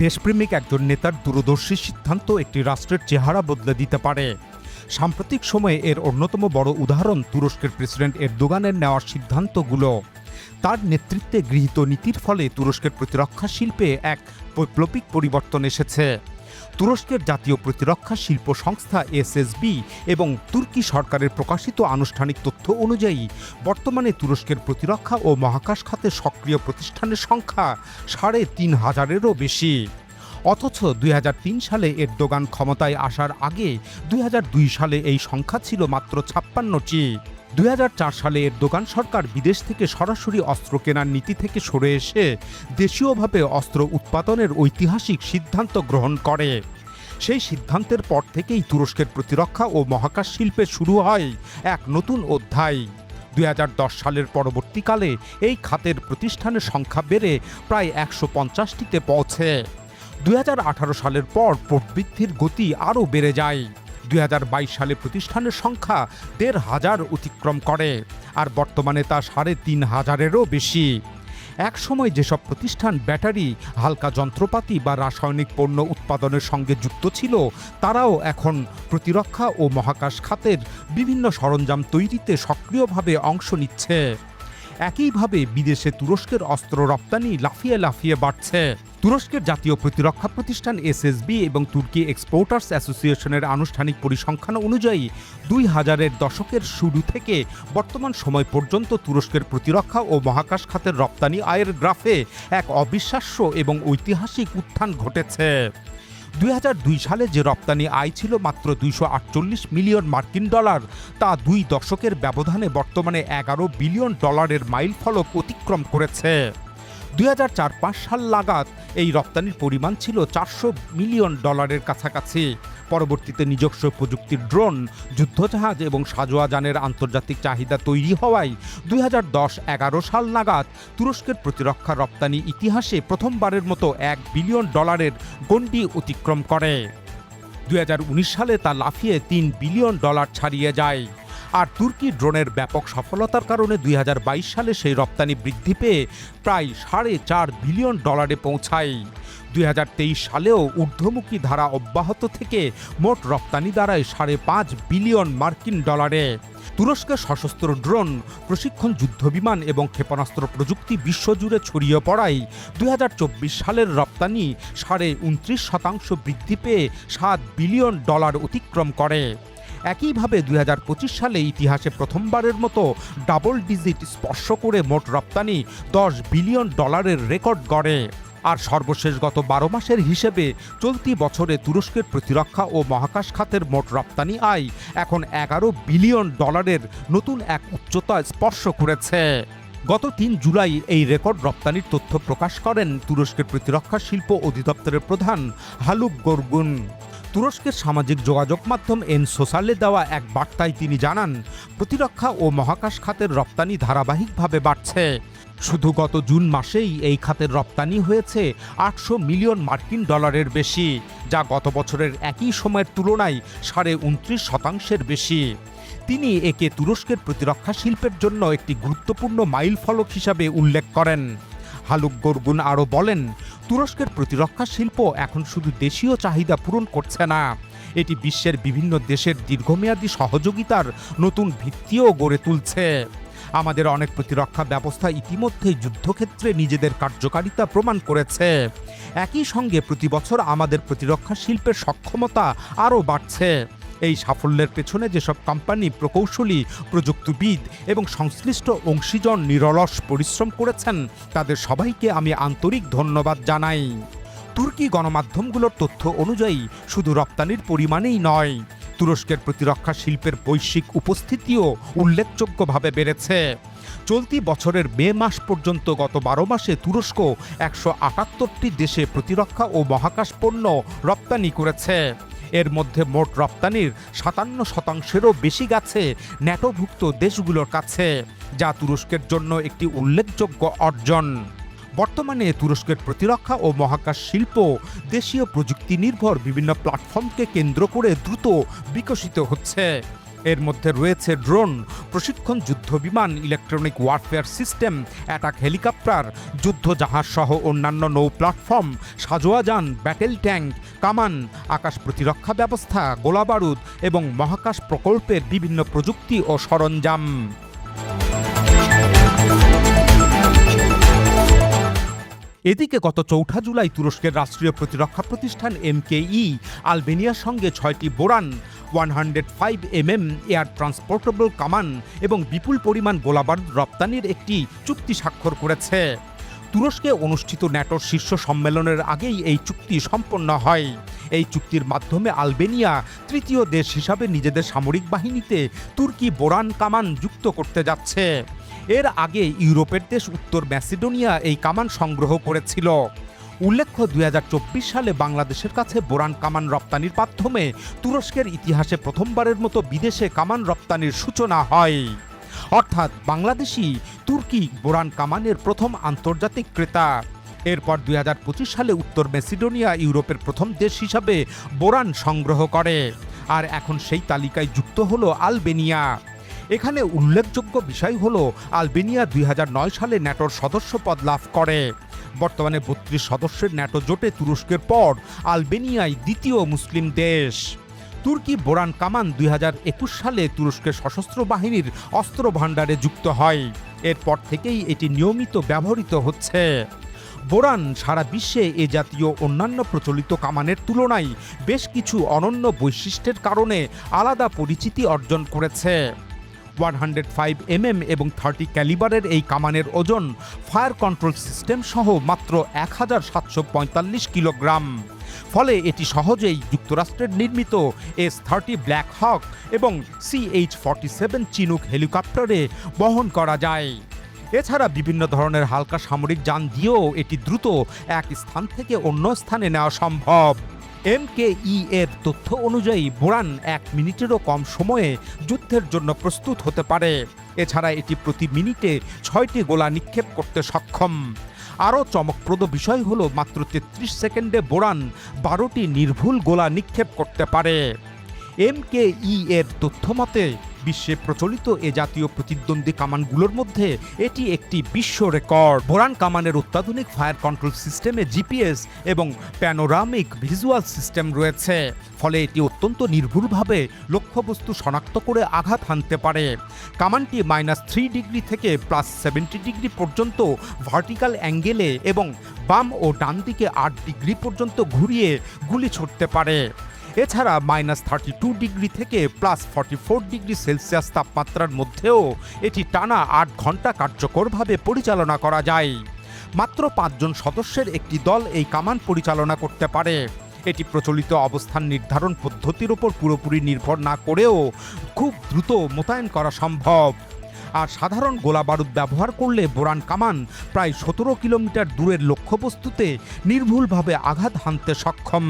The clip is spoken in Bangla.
দেশপ্রেমিক একজন নেতার দূরদর্শী সিদ্ধান্ত একটি রাষ্ট্রের চেহারা বদলে দিতে পারে। সাম্প্রতিক সময়ে এর অন্যতম বড় উদাহরণ তুরস্কের প্রেসিডেন্ট এরদোগানের নেওয়ার সিদ্ধান্তগুলো। তার নেতৃত্বে গৃহীত নীতির ফলে তুরস্কের প্রতিরক্ষা শিল্পে এক বৈপ্লবিক পরিবর্তন এসেছে। তুরস্কের জাতীয় প্রতিরক্ষা শিল্প সংস্থা এসএসবি এবং তুর্কি সরকারের প্রকাশিত আনুষ্ঠানিক তথ্য অনুযায়ী বর্তমানে তুরস্কের প্রতিরক্ষা ও মহাকাশ খাতে সক্রিয় প্রতিষ্ঠানের সংখ্যা ৩,৫০০-এরও বেশি। অথচ ২০০৩ সালে এরদোগান ক্ষমতায় আসার আগে ২০০২ সালে এই সংখ্যা ছিল মাত্র ৫৬টি। ২০০৪ সালে এরদোগান সরকার বিদেশ থেকে সরাসরি অস্ত্র কেনার নীতি থেকে সরে এসে দেশীয়ভাবে অস্ত্র উৎপাদনের ঐতিহাসিক সিদ্ধান্ত গ্রহণ করে। সেই সিদ্ধান্তের পর থেকেই তুরস্কের প্রতিরক্ষা ও মহাকাশ শিল্পে শুরু হয় এক নতুন অধ্যায়। ২০১০ সালের পরবর্তীকালে এই খাতের প্রতিষ্ঠানের সংখ্যা বেড়ে প্রায় ১৫০টিতে পৌঁছে। ২০১৮ সালের পর প্রবৃদ্ধির গতি আরও বেড়ে যায়। ২০২২ সালে প্রতিষ্ঠানের সংখ্যা ১৫০০ অতিক্রম করে, আর বর্তমানে তা ৩,৫০০-এরও বেশি। এক সময় যেসব প্রতিষ্ঠান ব্যাটারি, হালকা যন্ত্রপাতি বা রাসায়নিক পণ্য উৎপাদনের সঙ্গে যুক্ত ছিল, তারাও এখন প্রতিরক্ষা ও মহাকাশ খাতের বিভিন্ন সরঞ্জাম তৈরিতে সক্রিয়ভাবে অংশ নিচ্ছে। একইভাবে বিদেশে তুরস্কের অস্ত্র রপ্তানি লাফিয়ে লাফিয়ে বাড়ছে। তুরস্কের জাতীয় প্রতিরক্ষা প্রতিষ্ঠান এসএসবি এবং তুর্কি এক্সপোর্টার্স অ্যাসোসিয়েশনের আনুষ্ঠানিক পরিসংখ্যান অনুযায়ী ২০০০-এর দশকের শুরু থেকে বর্তমান সময় পর্যন্ত তুরস্কের প্রতিরক্ষা ও মহাকাশ খাতের রপ্তানি আয়ের গ্রাফে এক অবিশ্বাস্য এবং ঐতিহাসিক উত্থান ঘটেছে। ২০০২ সালে যে রপ্তানি আয় ছিল মাত্র $২৪৮ মিলিয়ন, তা ২ দশকের ব্যবধানে বর্তমানে $১১ বিলিয়ন মাইল ফলক অতিক্রম করেছে। ২০০৪-৫ সাল নাগাদ এই রপ্তানির পরিমাণ ছিল $৪০০ মিলিয়ন কাছাকাছি। পরবর্তীতে নিজস্ব প্রযুক্তির ড্রোন, যুদ্ধজাহাজ এবং সাঁজোয়া যানের আন্তর্জাতিক চাহিদা তৈরি হওয়ায় ২০১০-১১ সাল নাগাদ তুরস্কের প্রতিরক্ষা রপ্তানি ইতিহাসে প্রথমবারের মতো $১ বিলিয়ন গণ্ডি অতিক্রম করে। ২০১৯ সালে তা লাফিয়ে $৩ বিলিয়ন ছাড়িয়ে যায়। আর তুর্কি ড্রোনের ব্যাপক সফলতার কারণে ২০২২ সালে সেই রপ্তানি বৃদ্ধি পেয়ে প্রায় $৪.৫ বিলিয়ন পৌঁছায়। ২০২৩ সালেও ঊর্ধ্বমুখী ধারা অব্যাহত থেকে মোট রপ্তানি দাঁড়ায় $৫.৫ বিলিয়ন। তুরস্কের সশস্ত্র ড্রোন, প্রশিক্ষণ যুদ্ধবিমান এবং ক্ষেপণাস্ত্র প্রযুক্তি বিশ্বজুড়ে ছড়িয়ে পড়ায় ২০২৪ সালের রপ্তানি ২৯.৫% বৃদ্ধি পেয়ে $৭ বিলিয়ন অতিক্রম করে। একইভাবে ২০২৫ সালে ইতিহাসে প্রথমবারের মতো ডাবল ডিজিট স্পর্শ করে মোট রপ্তানি $১০ বিলিয়ন রেকর্ড গড়ে। আর সর্বশেষ গত ১২ মাসের হিসেবে চলতি বছরে তুরস্কের প্রতিরক্ষা ও মহাকাশ খাতের মোট রপ্তানি আয় এখন $১১ বিলিয়ন নতুন এক উচ্চতা স্পর্শ করেছে। গত ৩ জুলাই এই রেকর্ড রপ্তানির তথ্য প্রকাশ করেন তুরস্কের প্রতিরক্ষা শিল্প অধিদপ্তরের প্রধান হালুক গরগুন। তুরস্কের সামাজিক যোগাযোগ মাধ্যম সোশ্যালে দেওয়া এক বার্তায় তিনি জানান, প্রতিরক্ষা ও মহাকাশ খাতের রপ্তানি ধারাবাহিকভাবে বাড়ছে। শুধু গত জুন মাসেই এই খাতের রপ্তানি হয়েছে $৮০০ মিলিয়ন বেশি, যা গত বছরের একই সময়ের তুলনায় ২৯.৫% বেশি। তিনি একে তুরস্কের প্রতিরক্ষা শিল্পের জন্য একটি গুরুত্বপূর্ণ মাইল ফলক হিসাবে উল্লেখ করেন। হালুক গরগুন আরও বলেন, তুরস্কের প্রতিরক্ষা শিল্প এখন শুধু দেশীয় চাহিদা পূরণ করছে না, এটি বিশ্বের বিভিন্ন দেশের দীর্ঘমেয়াদী সহযোগিতার নতুন ভিত্তিও গড়ে তুলছে। আমাদের অনেক প্রতিরক্ষা ব্যবস্থা ইতিমধ্যেই যুদ্ধক্ষেত্রে নিজেদের কার্যকারিতা প্রমাণ করেছে। একই সঙ্গে প্রতি বছর আমাদের প্রতিরক্ষা শিল্পের সক্ষমতা আরও বাড়ছে। এই সাফল্যের পেছনে যেসব কোম্পানি, প্রকৌশলী, প্রযুক্তিবিদ এবং সংশ্লিষ্ট অংশীজন নিরলস পরিশ্রম করেছেন, তাদের সবাইকে আমি আন্তরিক ধন্যবাদ জানাই। তুর্কি গণমাধ্যমগুলোর তথ্য অনুযায়ী শুধু রপ্তানির পরিমাণেই নয়, তুরস্কের প্রতিরক্ষা শিল্পের বৈশ্বিক উপস্থিতিও উল্লেখযোগ্যভাবে বেড়েছে। চলতি বছরের মে মাস পর্যন্ত গত ১২ মাসে তুরস্ক ১৭৮টি দেশে প্রতিরক্ষা ও মহাকাশ পণ্য রপ্তানি করেছে। এর মধ্যে মোট রপ্তানির ৫৭%-এরও বেশি গেছে ন্যাটোভুক্ত দেশগুলোর কাছে, যা তুরস্কের জন্য একটি উল্লেখযোগ্য অর্জন। বর্তমানে তুরস্কের প্রতিরক্ষা ও মহাকাশ শিল্প দেশীয় প্রযুক্তি নির্ভর বিভিন্ন প্ল্যাটফর্মকে কেন্দ্র করে দ্রুত বিকশিত হচ্ছে। এর মধ্যে রয়েছে ড্রোন, প্রশিক্ষণ যুদ্ধবিমান, electronic warfare system, attack helicopter, যুদ্ধজাহাজ সহ অন্যান্য নৌ প্ল্যাটফর্ম, সাজোয়া যান, ব্যাটেল ট্যাঙ্ক, কামান, আকাশ প্রতিরক্ষা ব্যবস্থা, গোলাবারুদ এবং মহাকাশ প্রকল্পের বিভিন্ন প্রযুক্তি ও সরঞ্জাম। এদিকে গত ৪ জুলাই তুরস্কের রাষ্ট্রীয় প্রতিরক্ষা প্রতিষ্ঠান MKE আলবেনিয়ার সঙ্গে ৬টি বোরান, 105mm এয়ার ট্রান্সপোর্টেবল কামান এবং বিপুল পরিমাণ গোলাবারুদ রপ্তানির একটি চুক্তি স্বাক্ষর করেছে। তুরস্কে অনুষ্ঠিত ন্যাটোর শীর্ষ সম্মেলনের আগেই এই চুক্তি সম্পন্ন হয়। এই চুক্তির মাধ্যমে আলবেনিয়া তৃতীয় দেশ হিসাবে নিজেদের সামরিক বাহিনীতে তুর্কি বোরান কামান যুক্ত করতে যাচ্ছে। এর আগে ইউরোপের দেশ উত্তর ম্যাসিডোনিয়া এই কামান সংগ্রহ করেছিল। উল্লেখ্য, ২০২৪ সালে বাংলাদেশের কাছে বোরান কামান রপ্তানির মাধ্যমে তুরস্কের ইতিহাসে প্রথমবারের মতো বিদেশে কামান রপ্তানির সূচনা হয়। অর্থাৎ বাংলাদেশি তুর্কি বোরান কামানের প্রথম আন্তর্জাতিক ক্রেতা। এরপর ২০২৫ সালে উত্তর ম্যাসিডোনিয়া ইউরোপের প্রথম দেশ হিসাবে বোরান সংগ্রহ করে। আর এখন সেই তালিকায় যুক্ত হলো আলবেনিয়া। এখানে উল্লেখযোগ্য বিষয় হলো আলবেনিয়া ২০০৯ সালে ন্যাটোর সদস্যপদ লাভ করে। বর্তমানে ৩২ সদস্যের ন্যাটো জোটে তুরস্কের পর আলবেনিয়াই দ্বিতীয় মুসলিম দেশ। তুর্কি বোরান কামান ২০২১ সালে তুরস্কের সশস্ত্র বাহিনীর অস্ত্র ভাণ্ডারে যুক্ত হয়। এরপর থেকেই এটি নিয়মিত ব্যবহৃত হচ্ছে। বোরান সারা বিশ্বে এ জাতীয় অন্যান্য প্রচলিত কামানের তুলনায় বেশ কিছু অনন্য বৈশিষ্ট্যের কারণে আলাদা পরিচিতি অর্জন করেছে। 105mm এবং 30 ক্যালিবারের এই কামানের ওজন ফায়ার কন্ট্রোল সিস্টেম সহ মাত্র 1745 কিলোগ্রাম। ফলে এটি সহজেই যুক্তরাষ্ট্রের নির্মিত S-30 ব্ল্যাক হক এবং CH-47 চিনুক হেলিকপ্টারে বহন করা যায়। এছাড়া বিভিন্ন ধরনের হালকা সামরিক যান দিয়েও এটি দ্রুত এক স্থান থেকে অন্য স্থানে নেওয়া সম্ভব। MKE এর তথ্য অনুযায়ী বোরান 1 মিনিটেরও কম সময়ে যুদ্ধের জন্য প্রস্তুত হতে পারে। এছাড়া এটি প্রতি মিনিটে 6টি গোলা নিক্ষেপ করতে সক্ষম। আরও চমকপ্রদ বিষয় হলো মাত্র 33 সেকেন্ডে বোরান 12টি নির্ভুল গোলা নিক্ষেপ করতে পারে। MKE এর তথ্য মতে বিশ্বে প্রচলিত এ জাতীয় প্রতিদ্বন্দ্বী কামানগুলোর মধ্যে এটি একটি বিশ্ব রেকর্ড। বোরান কামানের অত্যাধুনিক ফায়ার কন্ট্রোল সিস্টেমে GPS এবং প্যানোরামিক ভিজুয়াল সিস্টেম রয়েছে। ফলে এটি অত্যন্ত নির্ভুলভাবে লক্ষ্যবস্তু শনাক্ত করে আঘাত হানতে পারে। কামানটি -3 ডিগ্রি থেকে +70 ডিগ্রি পর্যন্ত ভার্টিক্যাল অ্যাঙ্গেলে এবং বাম ও ডান দিকে 8 ডিগ্রি পর্যন্ত ঘুরিয়ে গুলি ছুটতে পারে। এছাড়া -32 ডিগ্রি থেকে +44 ডিগ্রি সেলসিয়াস তাপমাত্রার মধ্যেও এটি টানা 8 ঘন্টা কার্যকরভাবে পরিচালনা করা যায়। মাত্র 5 জন সদস্যের একটি দল এই কামান পরিচালনা করতে পারে। এটি প্রচলিত অবস্থান নির্ধারণ পদ্ধতির উপর পুরোপুরি নির্ভর না করেও খুব দ্রুত মোতায়েন করা সম্ভব। আর সাধারণ গোলাবারুদ ব্যবহার করলে বোরান কামান প্রায় 17 কিলোমিটার দূরের লক্ষ্যবস্তুতে নির্ভুলভাবে আঘাত হানতে সক্ষম।